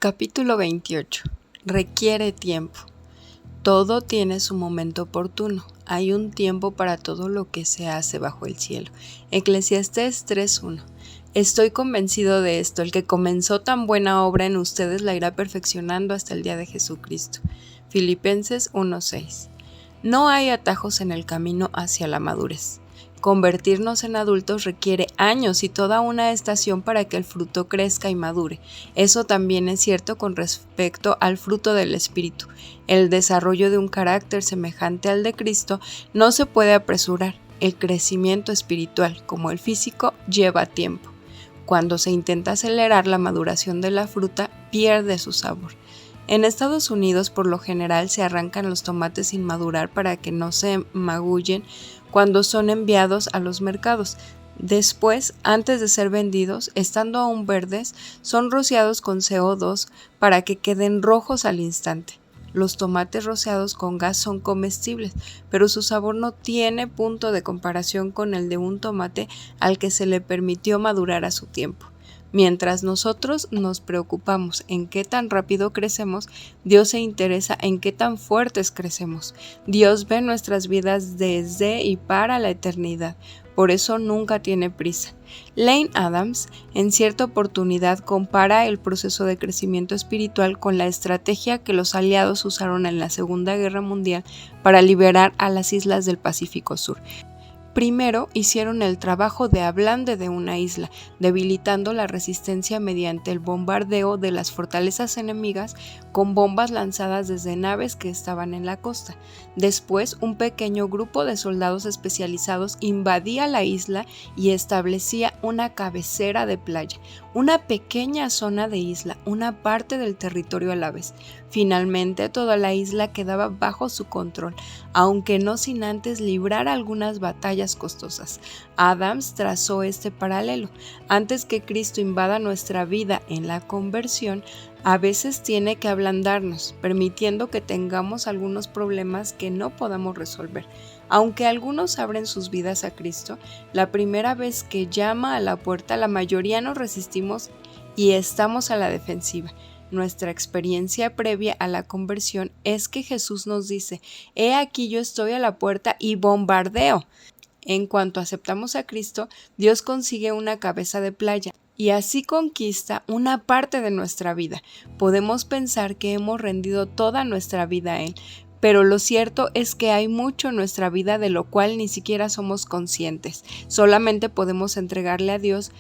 Capítulo 28. Requiere tiempo. Todo tiene su momento oportuno. Hay un tiempo para todo lo que se hace bajo el cielo. Eclesiastés 3:1. Estoy convencido de esto, el que comenzó tan buena obra en ustedes la irá perfeccionando hasta el día de Jesucristo. Filipenses 1:6. No hay atajos en el camino hacia la madurez. Convertirnos en adultos requiere años y toda una estación para que el fruto crezca y madure. Eso también es cierto con respecto al fruto del Espíritu. El desarrollo de un carácter semejante al de Cristo no se puede apresurar. El crecimiento espiritual, como el físico, lleva tiempo. Cuando se intenta acelerar la maduración de la fruta, pierde su sabor. En Estados Unidos, por lo general, se arrancan los tomates sin madurar para que no se magullen cuando son enviados a los mercados. Después, antes de ser vendidos, estando aún verdes, son rociados con CO2 para que queden rojos al instante. Los tomates rociados con gas son comestibles, pero su sabor no tiene punto de comparación con el de un tomate al que se le permitió madurar a su tiempo. Mientras nosotros nos preocupamos en qué tan rápido crecemos, Dios se interesa en qué tan fuertes crecemos. Dios ve nuestras vidas desde y para la eternidad, por eso nunca tiene prisa. Lane Adams, en cierta oportunidad, compara el proceso de crecimiento espiritual con la estrategia que los aliados usaron en la Segunda Guerra Mundial para liberar a las islas del Pacífico Sur. Primero hicieron el trabajo de ablande de una isla, debilitando la resistencia mediante el bombardeo de las fortalezas enemigas con bombas lanzadas desde naves que estaban en la costa. Después, un pequeño grupo de soldados especializados invadía la isla y establecía una cabecera de playa, una pequeña zona de isla, una parte del territorio a la vez. Finalmente, toda la isla quedaba bajo su control, aunque no sin antes librar algunas batallas costosas. Adams trazó este paralelo. Antes que Cristo invada nuestra vida en la conversión, a veces tiene que ablandarnos, permitiendo que tengamos algunos problemas que no podamos resolver. Aunque algunos abren sus vidas a Cristo, la primera vez que llama a la puerta, la mayoría nos resistimos y estamos a la defensiva. Nuestra experiencia previa a la conversión es que Jesús nos dice: «He aquí yo estoy a la puerta y bombardeo». En cuanto aceptamos a Cristo, Dios consigue una cabeza de playa y así conquista una parte de nuestra vida. Podemos pensar que hemos rendido toda nuestra vida a Él, pero lo cierto es que hay mucho en nuestra vida de lo cual ni siquiera somos conscientes. Solamente podemos entregarle a Dios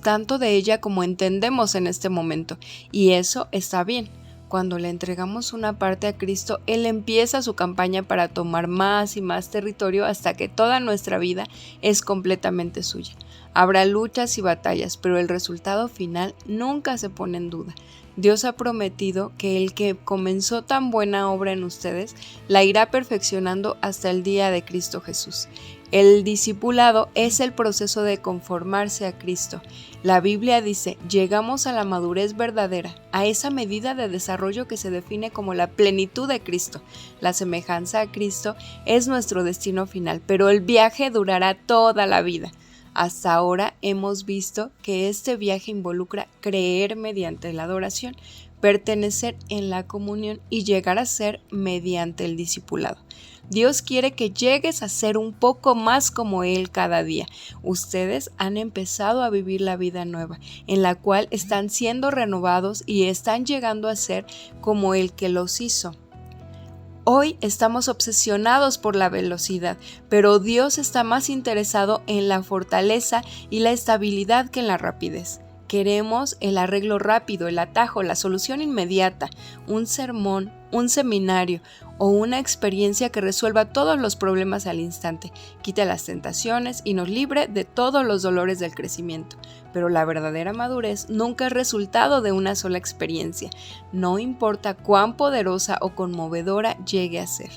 tanto de ella como entendemos en este momento, y eso está bien. Cuando le entregamos una parte a Cristo, Él empieza su campaña para tomar más y más territorio hasta que toda nuestra vida es completamente suya. Habrá luchas y batallas, pero el resultado final nunca se pone en duda. Dios ha prometido que el que comenzó tan buena obra en ustedes la irá perfeccionando hasta el día de Cristo Jesús. El discipulado es el proceso de conformarse a Cristo. La Biblia dice: llegamos a la madurez verdadera, a esa medida de desarrollo que se define como la plenitud de Cristo. La semejanza a Cristo es nuestro destino final, pero el viaje durará toda la vida. Hasta ahora hemos visto que este viaje involucra creer mediante la adoración, pertenecer en la comunión y llegar a ser mediante el discipulado. Dios quiere que llegues a ser un poco más como Él cada día. Ustedes han empezado a vivir la vida nueva, en la cual están siendo renovados y están llegando a ser como el que los hizo. Hoy estamos obsesionados por la velocidad, pero Dios está más interesado en la fortaleza y la estabilidad que en la rapidez. Queremos el arreglo rápido, el atajo, la solución inmediata, un sermón, un seminario o una experiencia que resuelva todos los problemas al instante, quite las tentaciones y nos libre de todos los dolores del crecimiento. Pero la verdadera madurez nunca es resultado de una sola experiencia, no importa cuán poderosa o conmovedora llegue a ser.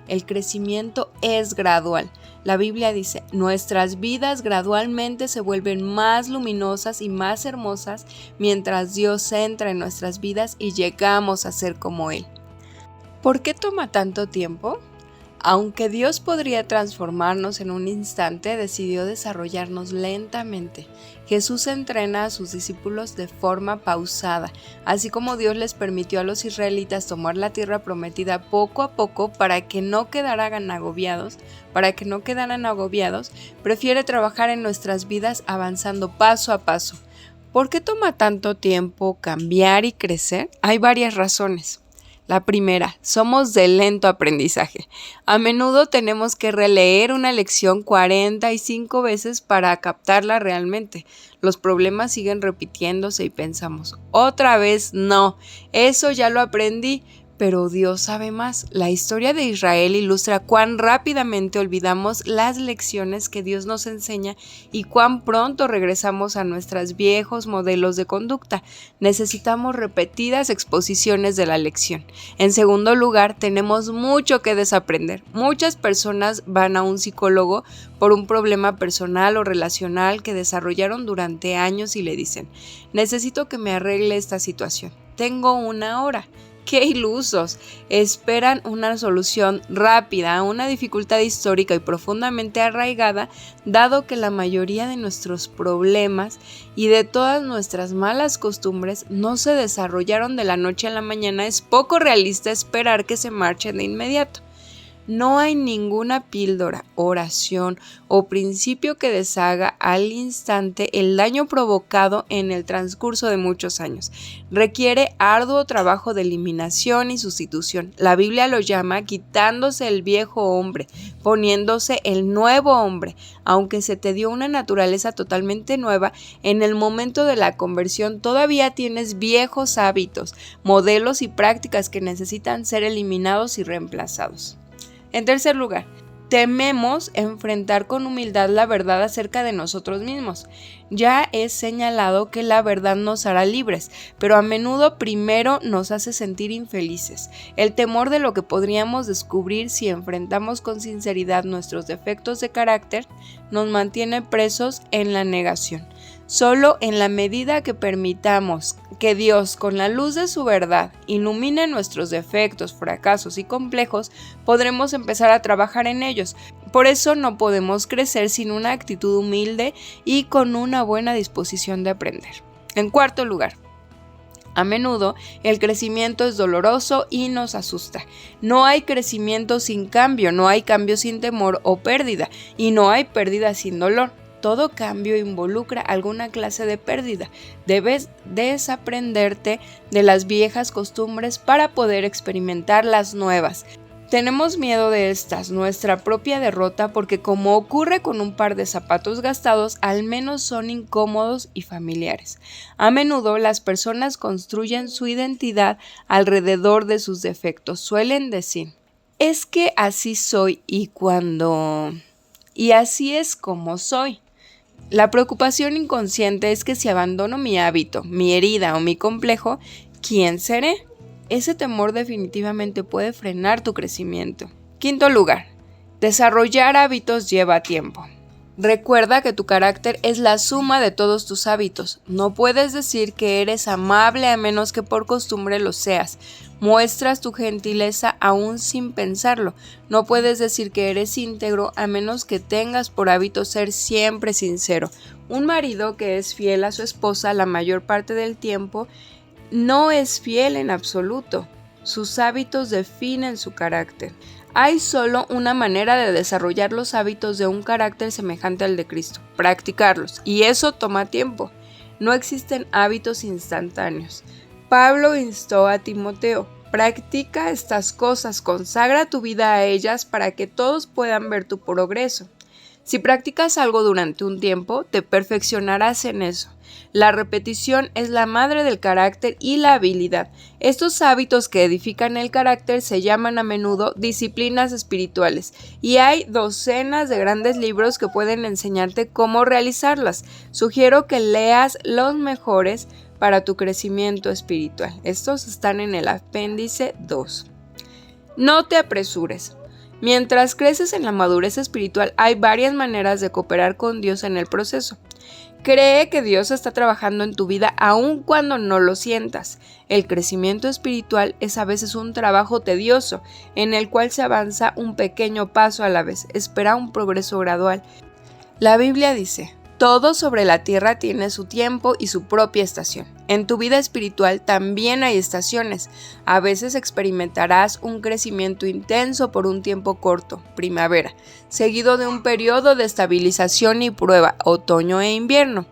El crecimiento es gradual. La Biblia dice: nuestras vidas gradualmente se vuelven más luminosas y más hermosas mientras Dios entra en nuestras vidas y llegamos a ser como Él. ¿Por qué toma tanto tiempo? Aunque Dios podría transformarnos en un instante, decidió desarrollarnos lentamente. Jesús entrena a sus discípulos de forma pausada, así como Dios les permitió a los israelitas tomar la tierra prometida poco a poco para que no quedaran agobiados, prefiere trabajar en nuestras vidas avanzando paso a paso. ¿Por qué toma tanto tiempo cambiar y crecer? Hay varias razones. La primera, somos de lento aprendizaje. A menudo tenemos que releer una lección 45 veces para captarla realmente. Los problemas siguen repitiéndose y pensamos, otra vez no, eso ya lo aprendí. Pero Dios sabe más. La historia de Israel ilustra cuán rápidamente olvidamos las lecciones que Dios nos enseña y cuán pronto regresamos a nuestros viejos modelos de conducta. Necesitamos repetidas exposiciones de la lección. En segundo lugar, tenemos mucho que desaprender. Muchas personas van a un psicólogo por un problema personal o relacional que desarrollaron durante años y le dicen, necesito que me arregle esta situación. Tengo una hora. ¡Qué ilusos! Esperan una solución rápida a una dificultad histórica y profundamente arraigada, dado que la mayoría de nuestros problemas y de todas nuestras malas costumbres no se desarrollaron de la noche a la mañana. Es poco realista esperar que se marchen de inmediato. No hay ninguna píldora, oración o principio que deshaga al instante el daño provocado en el transcurso de muchos años. Requiere arduo trabajo de eliminación y sustitución. La Biblia lo llama quitándose el viejo hombre, poniéndose el nuevo hombre. Aunque se te dio una naturaleza totalmente nueva, en el momento de la conversión todavía tienes viejos hábitos, modelos y prácticas que necesitan ser eliminados y reemplazados. En tercer lugar, tememos enfrentar con humildad la verdad acerca de nosotros mismos. Ya es señalado que la verdad nos hará libres, pero a menudo primero nos hace sentir infelices. El temor de lo que podríamos descubrir si enfrentamos con sinceridad nuestros defectos de carácter nos mantiene presos en la negación. Solo en la medida que permitamos que Dios, con la luz de su verdad, ilumine nuestros defectos, fracasos y complejos, podremos empezar a trabajar en ellos. Por eso no podemos crecer sin una actitud humilde y con una buena disposición de aprender. En cuarto lugar, a menudo el crecimiento es doloroso y nos asusta. No hay crecimiento sin cambio, no hay cambio sin temor o pérdida, y no hay pérdida sin dolor. Todo cambio involucra alguna clase de pérdida. Debes desaprenderte de las viejas costumbres para poder experimentar las nuevas. Tenemos miedo de estas, nuestra propia derrota, porque como ocurre con un par de zapatos gastados, al menos son incómodos y familiares. A menudo las personas construyen su identidad alrededor de sus defectos. Suelen decir, es que así soy y así es como soy. La preocupación inconsciente es que si abandono mi hábito, mi herida o mi complejo, ¿quién seré? Ese temor definitivamente puede frenar tu crecimiento. Quinto lugar, desarrollar hábitos lleva tiempo. Recuerda que tu carácter es la suma de todos tus hábitos. No puedes decir que eres amable a menos que por costumbre lo seas. Muestras tu gentileza aún sin pensarlo. No puedes decir que eres íntegro a menos que tengas por hábito ser siempre sincero. Un marido que es fiel a su esposa la mayor parte del tiempo no es fiel en absoluto. Sus hábitos definen su carácter. Hay solo una manera de desarrollar los hábitos de un carácter semejante al de Cristo, practicarlos, y eso toma tiempo. No existen hábitos instantáneos. Pablo instó a Timoteo, practica estas cosas, consagra tu vida a ellas para que todos puedan ver tu progreso. Si practicas algo durante un tiempo, te perfeccionarás en eso. La repetición es la madre del carácter y la habilidad. Estos hábitos que edifican el carácter se llaman a menudo disciplinas espirituales, y hay docenas de grandes libros que pueden enseñarte cómo realizarlas. Sugiero que leas los mejores para tu crecimiento espiritual. Estos están en el apéndice 2. No te apresures. Mientras creces en la madurez espiritual, hay varias maneras de cooperar con Dios en el proceso. Cree que Dios está trabajando en tu vida aun cuando no lo sientas. El crecimiento espiritual es a veces un trabajo tedioso, en el cual se avanza un pequeño paso a la vez. Espera un progreso gradual. La Biblia dice: todo sobre la tierra tiene su tiempo y su propia estación. En tu vida espiritual también hay estaciones. A veces experimentarás un crecimiento intenso por un tiempo corto, primavera, seguido de un periodo de estabilización y prueba, otoño e invierno.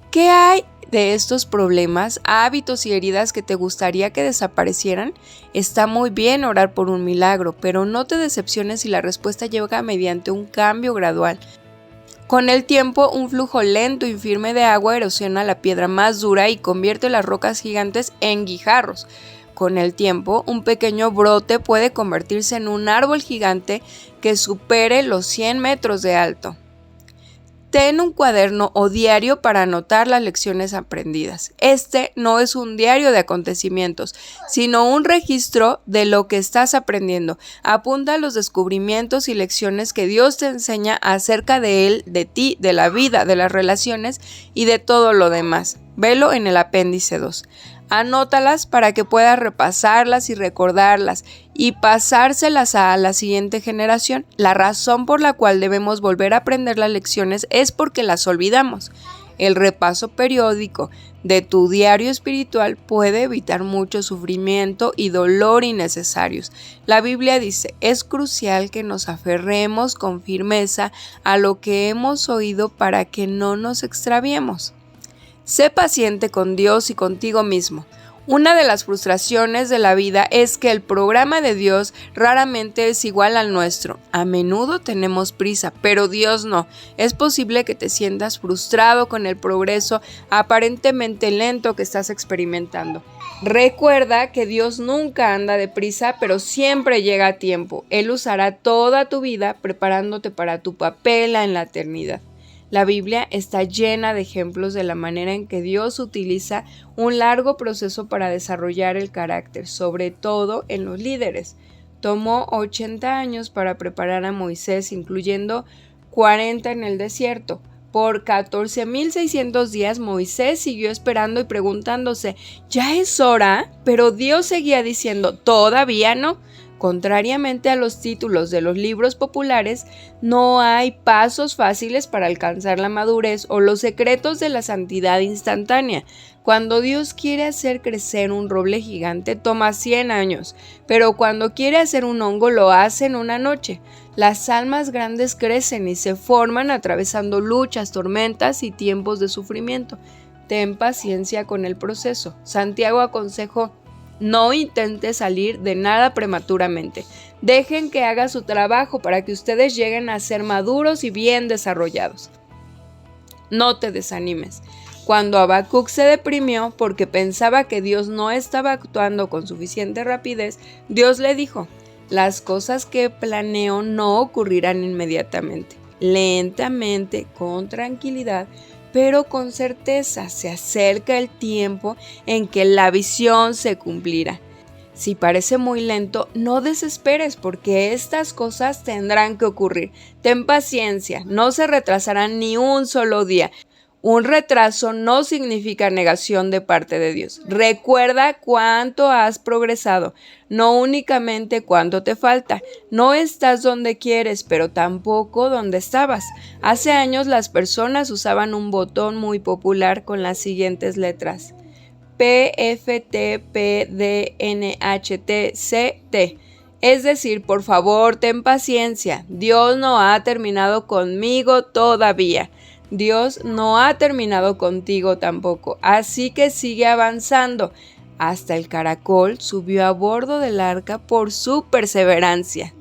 ¿Qué hay de estos problemas, hábitos y heridas que te gustaría que desaparecieran? Está muy bien orar por un milagro, pero no te decepciones si la respuesta llega mediante un cambio gradual. Con el tiempo, un flujo lento y firme de agua erosiona la piedra más dura y convierte las rocas gigantes en guijarros. Con el tiempo, un pequeño brote puede convertirse en un árbol gigante que supere los 100 metros de alto. Ten un cuaderno o diario para anotar las lecciones aprendidas. Este no es un diario de acontecimientos, sino un registro de lo que estás aprendiendo. Apunta los descubrimientos y lecciones que Dios te enseña acerca de Él, de ti, de la vida, de las relaciones y de todo lo demás. Velo en el apéndice 2. Anótalas para que puedas repasarlas y recordarlas y pasárselas a la siguiente generación. La razón por la cual debemos volver a aprender las lecciones es porque las olvidamos. El repaso periódico de tu diario espiritual puede evitar mucho sufrimiento y dolor innecesarios. La Biblia dice: es crucial que nos aferremos con firmeza a lo que hemos oído para que no nos extraviemos. Sé paciente con Dios y contigo mismo. Una de las frustraciones de la vida es que el programa de Dios raramente es igual al nuestro. A menudo tenemos prisa, pero Dios no. Es posible que te sientas frustrado con el progreso aparentemente lento que estás experimentando. Recuerda que Dios nunca anda deprisa, pero siempre llega a tiempo. Él usará toda tu vida preparándote para tu papel en la eternidad. La Biblia está llena de ejemplos de la manera en que Dios utiliza un largo proceso para desarrollar el carácter, sobre todo en los líderes. Tomó 80 años para preparar a Moisés, incluyendo 40 en el desierto. Por 14,600 días Moisés siguió esperando y preguntándose: ¿ya es hora? Pero Dios seguía diciendo: ¿todavía no? Contrariamente a los títulos de los libros populares, no hay pasos fáciles para alcanzar la madurez o los secretos de la santidad instantánea. Cuando Dios quiere hacer crecer un roble gigante, toma 100 años, pero cuando quiere hacer un hongo, lo hace en una noche. Las almas grandes crecen y se forman atravesando luchas, tormentas y tiempos de sufrimiento. Ten paciencia con el proceso. Santiago aconsejó: no intente salir de nada prematuramente. Dejen que haga su trabajo para que ustedes lleguen a ser maduros y bien desarrollados. No te desanimes. Cuando Habacuc se deprimió porque pensaba que Dios no estaba actuando con suficiente rapidez, Dios le dijo: las cosas que planeo no ocurrirán inmediatamente. Lentamente, con tranquilidad, pero con certeza se acerca el tiempo en que la visión se cumplirá. Si parece muy lento, no desesperes, porque estas cosas tendrán que ocurrir. Ten paciencia, no se retrasarán ni un solo día. Un retraso no significa negación de parte de Dios. Recuerda cuánto has progresado, no únicamente cuánto te falta. No estás donde quieres, pero tampoco donde estabas. Hace años las personas usaban un botón muy popular con las siguientes letras: PFTPDNHTCT. Es decir, por favor, ten paciencia. Dios no ha terminado conmigo todavía. Dios no ha terminado contigo tampoco, así que sigue avanzando. Hasta el caracol subió a bordo del arca por su perseverancia.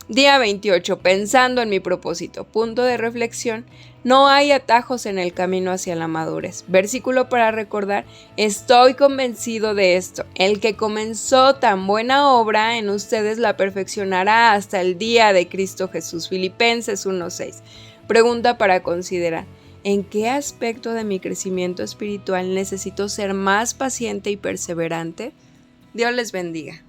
Día 28. Pensando en mi propósito. Punto de reflexión. No hay atajos en el camino hacia la madurez. Versículo para recordar: estoy convencido de esto. El que comenzó tan buena obra en ustedes la perfeccionará hasta el día de Cristo Jesús. Filipenses 1:6. Pregunta para considerar: ¿en qué aspecto de mi crecimiento espiritual necesito ser más paciente y perseverante? Dios les bendiga.